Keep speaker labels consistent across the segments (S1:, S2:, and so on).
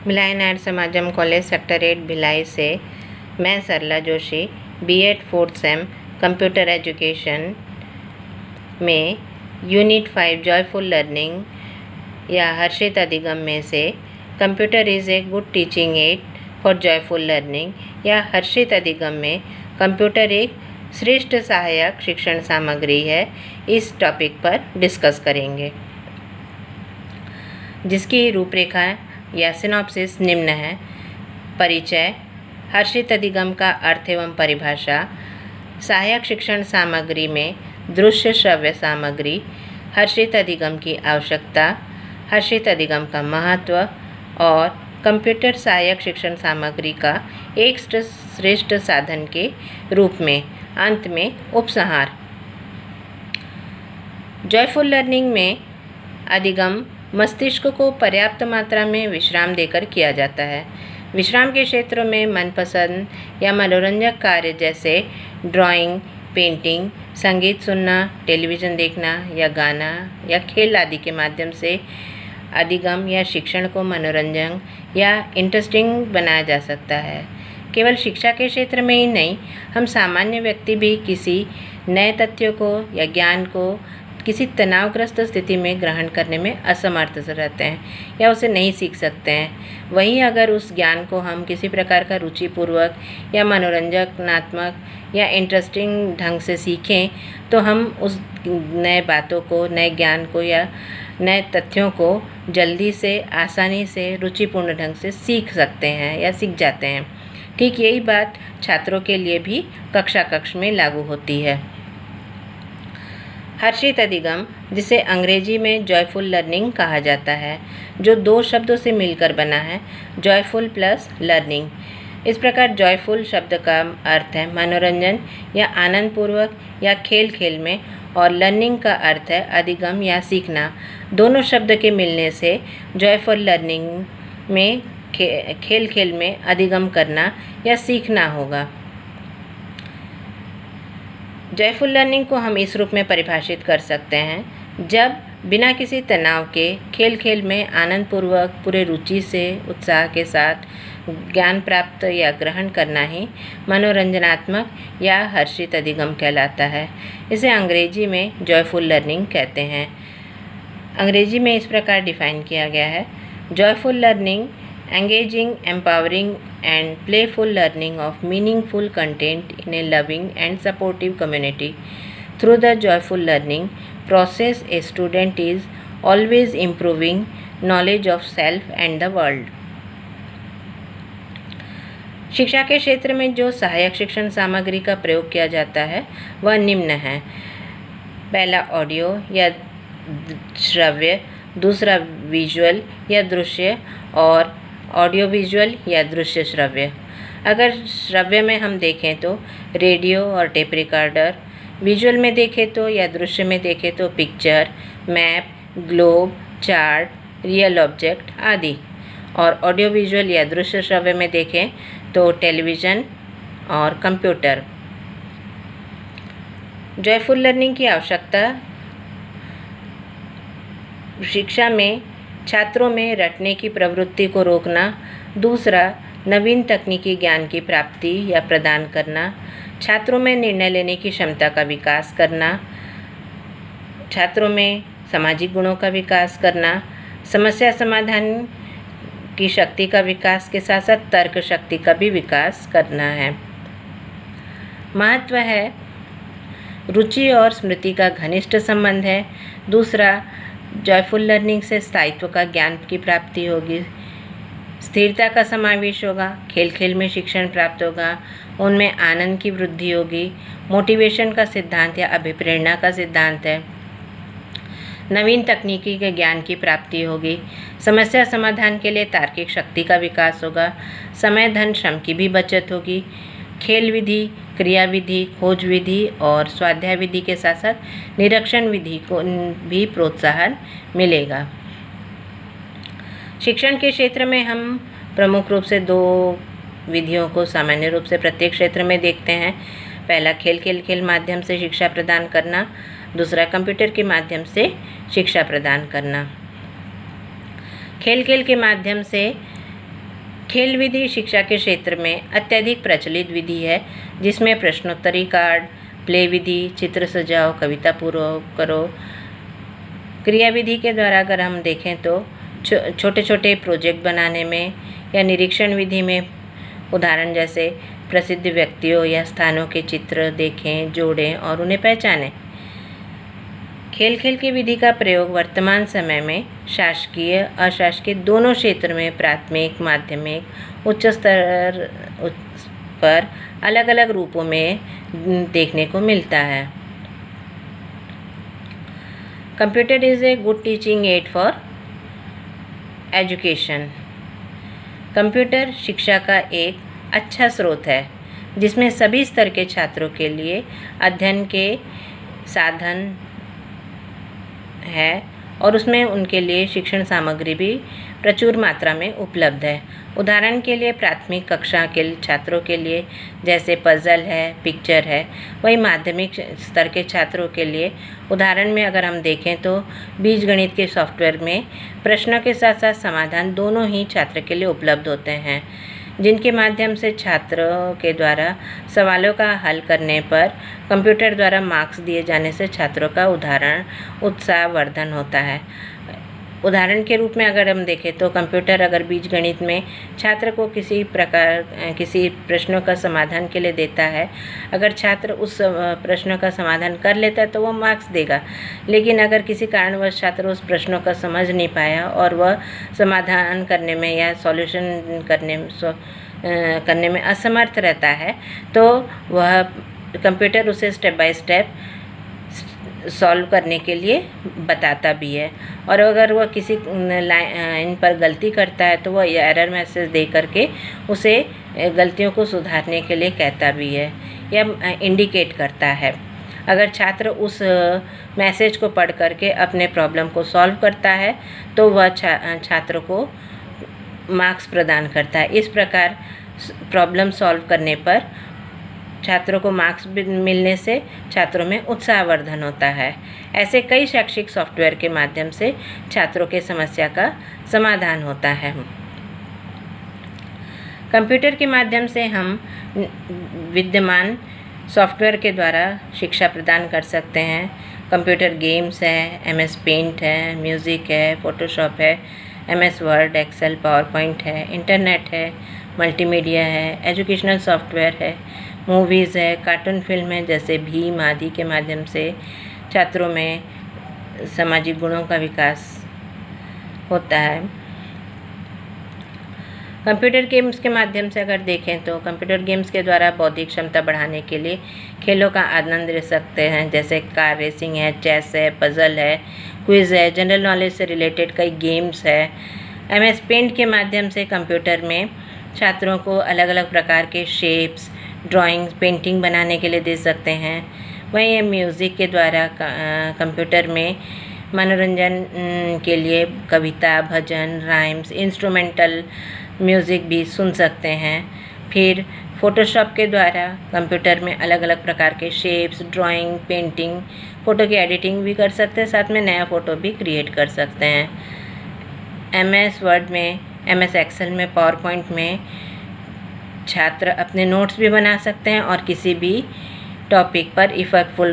S1: Bhilai Nair Samajam college sector 8 Bhilai से मैं Sarla Joshi B.Ed 4th sem computer education में यूनिट 5 जॉयफुल लर्निंग या हर्षित अधिगम में से computer is a good teaching aid for joyful learning या हर्षित अधिगम में कंप्यूटर एक श्रेष्ठ सहायक शिक्षण सामग्री है, इस टॉपिक पर डिस्कस करेंगे, जिसकी रूपरेखा या सिनॉप्सिस निम्न है। परिचय, हर्षित अधिगम का अर्थ एवं परिभाषा, सहायक शिक्षण सामग्री में दृश्य श्रव्य सामग्री, हर्षित अधिगम की आवश्यकता, हर्षित अधिगम का महत्व और कंप्यूटर सहायक शिक्षण सामग्री का एक श्रेष्ठ साधन के रूप में अंत में उपसंहार। जॉयफुल लर्निंग में अधिगम मस्तिष्क को पर्याप्त मात्रा में विश्राम देकर किया जाता है। विश्राम के क्षेत्रों में मनपसंद या मनोरंजक कार्य जैसे ड्राइंग, पेंटिंग, संगीत सुनना, टेलीविज़न देखना या गाना या खेल आदि के माध्यम से अधिगम या शिक्षण को मनोरंजक या इंटरेस्टिंग बनाया जा सकता है। केवल शिक्षा के क्षेत्र में ही नहीं, हम सामान्य व्यक्ति भी किसी नए तथ्यों को या ज्ञान को किसी तनावग्रस्त स्थिति में ग्रहण करने में असमर्थ रहते हैं या उसे नहीं सीख सकते हैं। वहीं अगर उस ज्ञान को हम किसी प्रकार का रुचिपूर्वक या मनोरंजनात्मक या इंटरेस्टिंग ढंग से सीखें तो हम उस नए बातों को, नए ज्ञान को या नए तथ्यों को जल्दी से, आसानी से, रुचिपूर्ण ढंग से सीख सकते हैं या सीख जाते हैं। ठीक यही बात छात्रों के लिए भी कक्ष में लागू होती है। हर्षित अधिगम, जिसे अंग्रेजी में जॉयफुल लर्निंग कहा जाता है, जो दो शब्दों से मिलकर बना है, जॉयफुल प्लस लर्निंग। इस प्रकार जॉयफुल शब्द का अर्थ है मनोरंजन या आनंदपूर्वक या खेल खेल में, और लर्निंग का अर्थ है अधिगम या सीखना। दोनों शब्द के मिलने से जॉयफुल लर्निंग में खेल खेल में अधिगम करना या सीखना होगा। जॉयफुल लर्निंग को हम इस रूप में परिभाषित कर सकते हैं, जब बिना किसी तनाव के खेल खेल में आनंदपूर्वक पूरे रुचि से, उत्साह के साथ ज्ञान प्राप्त या ग्रहण करना ही मनोरंजनात्मक या हर्षित अधिगम कहलाता है। इसे अंग्रेजी में जॉयफुल लर्निंग कहते हैं। अंग्रेजी में इस प्रकार डिफाइन किया गया है: joyful learning, engaging, empowering and playful learning of meaningful content in a loving and supportive community. Through the joyful learning process, a student is always improving knowledge of self and the world. शिक्षा के क्षेत्र में जो सहायक शिक्षण सामग्री का प्रयोग किया जाता है वह निम्न है: पहला ऑडियो या श्रव्य, दूसरा विजुअल या दृश्य और ऑडियो विजुअल या दृश्य श्रव्य। अगर श्रव्य में हम देखें तो रेडियो और टेप रिकॉर्डर, विजुअल में देखें तो या दृश्य में देखें तो picture, map, globe, chart, real object आदि, और ऑडियो विजुअल या दृश्य श्रव्य में देखें तो टेलीविज़न और कंप्यूटर। जॉयफुल लर्निंग की आवश्यकता शिक्षा में छात्रों में रटने की प्रवृत्ति को रोकना, दूसरा नवीन तकनीकी ज्ञान की प्राप्ति या प्रदान करना, छात्रों में निर्णय लेने की क्षमता का विकास करना, छात्रों में सामाजिक गुणों का विकास करना, समस्या समाधान की शक्ति का विकास के साथ साथ तर्क शक्ति का भी विकास करना है। महत्व है, रुचि और स्मृति का घनिष्ठ संबंध है। दूसरा, जॉयफुल लर्निंग से स्थायित्व का ज्ञान की प्राप्ति होगी, स्थिरता का समावेश होगा, खेल खेल में शिक्षण प्राप्त होगा, उनमें आनंद की वृद्धि होगी, मोटिवेशन का सिद्धांत या अभिप्रेरणा का सिद्धांत है, नवीन तकनीकी के ज्ञान की प्राप्ति होगी, समस्या समाधान के लिए तार्किक शक्ति का विकास होगा, समय, धन, श्रम की भी बचत होगी, खेल विधि, क्रिया विधि, खोज विधि और स्वाध्याय विधि के साथ साथ निरीक्षण विधि को भी प्रोत्साहन मिलेगा। शिक्षण के क्षेत्र में हम प्रमुख रूप से दो विधियों को सामान्य रूप से प्रत्येक क्षेत्र में देखते हैं। पहला खेल माध्यम से शिक्षा प्रदान करना, दूसरा कंप्यूटर के माध्यम से शिक्षा प्रदान करना। खेल के माध्यम से खेल विधि शिक्षा के क्षेत्र में अत्यधिक प्रचलित विधि है, जिसमें प्रश्नोत्तरी कार्ड, प्ले विधि, चित्र सजाओ, कविता पूरा करो। क्रिया विधि के द्वारा अगर हम देखें तो छोटे छोटे प्रोजेक्ट बनाने में, या निरीक्षण विधि में उदाहरण जैसे प्रसिद्ध व्यक्तियों या स्थानों के चित्र देखें, जोड़ें और उन्हें पहचानें। खेल की विधि का प्रयोग वर्तमान समय में शासकीय अशासकीय दोनों क्षेत्र में प्राथमिक, माध्यमिक, उच्च स्तर पर अलग अलग रूपों में देखने को मिलता है। Computer is a good teaching aid for education. Computer शिक्षा का एक अच्छा स्रोत है, जिसमें सभी स्तर के छात्रों के लिए अध्ययन के साधन है और उसमें उनके लिए शिक्षण सामग्री भी प्रचुर मात्रा में उपलब्ध है। उदाहरण के लिए प्राथमिक कक्षा के छात्रों के लिए जैसे पजल है, पिक्चर है, वही माध्यमिक स्तर के छात्रों के लिए उदाहरण में अगर हम देखें तो बीजगणित के सॉफ्टवेयर में प्रश्नों के साथ साथ समाधान दोनों ही छात्र के लिए उपलब्ध होते हैं, जिनके माध्यम से छात्रों के द्वारा सवालों का हल करने पर कंप्यूटर द्वारा मार्क्स दिए जाने से छात्रों का उत्साहवर्धन होता है। उदाहरण के रूप में अगर हम देखें तो कंप्यूटर अगर बीजगणित में छात्र को किसी प्रश्नों का समाधान के लिए देता है, अगर छात्र उस प्रश्नों का समाधान कर लेता है तो वह मार्क्स देगा। लेकिन अगर किसी कारणवश छात्र उस प्रश्नों का समझ नहीं पाया और वह समाधान करने में या सॉल्यूशन करने में असमर्थ रहता है, तो वह कंप्यूटर उसे स्टेप बाय स्टेप सॉल्व करने के लिए बताता भी है। और अगर वह किसी इन पर गलती करता है तो वह एरर मैसेज दे करके उसे गलतियों को सुधारने के लिए कहता भी है या इंडिकेट करता है। अगर छात्र उस मैसेज को पढ़ करके अपने प्रॉब्लम को सॉल्व करता है तो वह छात्र को मार्क्स प्रदान करता है। इस प्रकार प्रॉब्लम सॉल्व करने पर छात्रों को मार्क्स मिलने से छात्रों में उत्साहवर्धन होता है। ऐसे कई शैक्षिक सॉफ्टवेयर के माध्यम से छात्रों के समस्या का समाधान होता है। कंप्यूटर के माध्यम से हम विद्यमान सॉफ्टवेयर के द्वारा शिक्षा प्रदान कर सकते हैं। कंप्यूटर गेम्स है, MS पेंट है, म्यूज़िक है, फोटोशॉप है, MS वर्ड, एक्सेल, पावरपॉइंट है, इंटरनेट है, मल्टीमीडिया है, एजुकेशनल सॉफ्टवेयर है, मूवीज़ है, कार्टून फिल्म है जैसे भीम आदि के माध्यम से छात्रों में सामाजिक गुणों का विकास होता है। कंप्यूटर गेम्स के माध्यम से अगर देखें तो कंप्यूटर गेम्स के द्वारा बौद्धिक क्षमता बढ़ाने के लिए खेलों का आनंद ले सकते हैं, जैसे कार रेसिंग है, चेस है, पजल है, क्विज़ है, जनरल नॉलेज से रिलेटेड कई गेम्स है। MS पेंट के माध्यम से कंप्यूटर में छात्रों को अलग अलग प्रकार के शेप्स, ड्राइंग, पेंटिंग बनाने के लिए दे सकते हैं। वहीं ये म्यूज़िक के द्वारा कंप्यूटर में मनोरंजन के लिए कविता, भजन, राइम्स, इंस्ट्रूमेंटल म्यूज़िक भी सुन सकते हैं। फिर फोटोशॉप के द्वारा कंप्यूटर में अलग अलग प्रकार के शेप्स, ड्राइंग, पेंटिंग, फ़ोटो की एडिटिंग भी कर सकते हैं, साथ में नया फ़ोटो भी क्रिएट कर सकते हैं। MS वर्ड में, MS एक्सेल में, पावरपॉइंट में छात्र अपने नोट्स भी बना सकते हैं और किसी भी टॉपिक पर इफेक्टफुल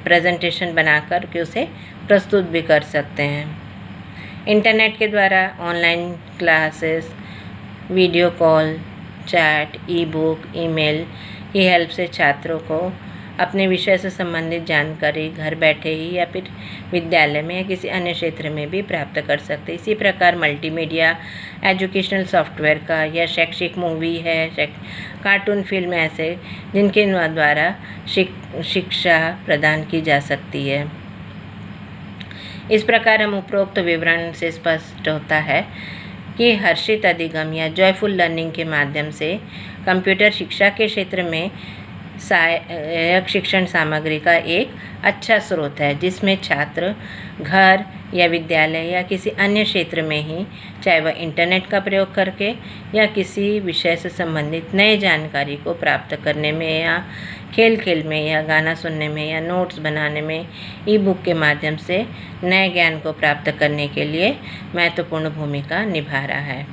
S1: प्रेजेंटेशन बनाकर के उसे प्रस्तुत भी कर सकते हैं। इंटरनेट के द्वारा online classes, video call, chat, e-book, email की हेल्प से छात्रों को अपने विषय से संबंधित जानकारी घर बैठे ही या फिर विद्यालय में या किसी अन्य क्षेत्र में भी प्राप्त कर सकते हैं। इसी प्रकार मल्टीमीडिया, एजुकेशनल सॉफ्टवेयर का या शैक्षिक मूवी है, कार्टून फिल्म ऐसे जिनके द्वारा शिक्षा प्रदान की जा सकती है। इस प्रकार हम उपरोक्त विवरण से स्पष्ट होता है कि हर्षित अधिगम या जॉयफुल लर्निंग के माध्यम से कंप्यूटर शिक्षा के क्षेत्र में सहायक शिक्षण सामग्री का एक अच्छा स्रोत है, जिसमें छात्र घर या विद्यालय या किसी अन्य क्षेत्र में ही, चाहे वह इंटरनेट का प्रयोग करके या किसी विषय से संबंधित नई जानकारी को प्राप्त करने में या खेल में या गाना सुनने में या नोट्स बनाने में, ई-बुक के माध्यम से नए ज्ञान को प्राप्त करने के लिए महत्वपूर्ण भूमिका निभा रहा है।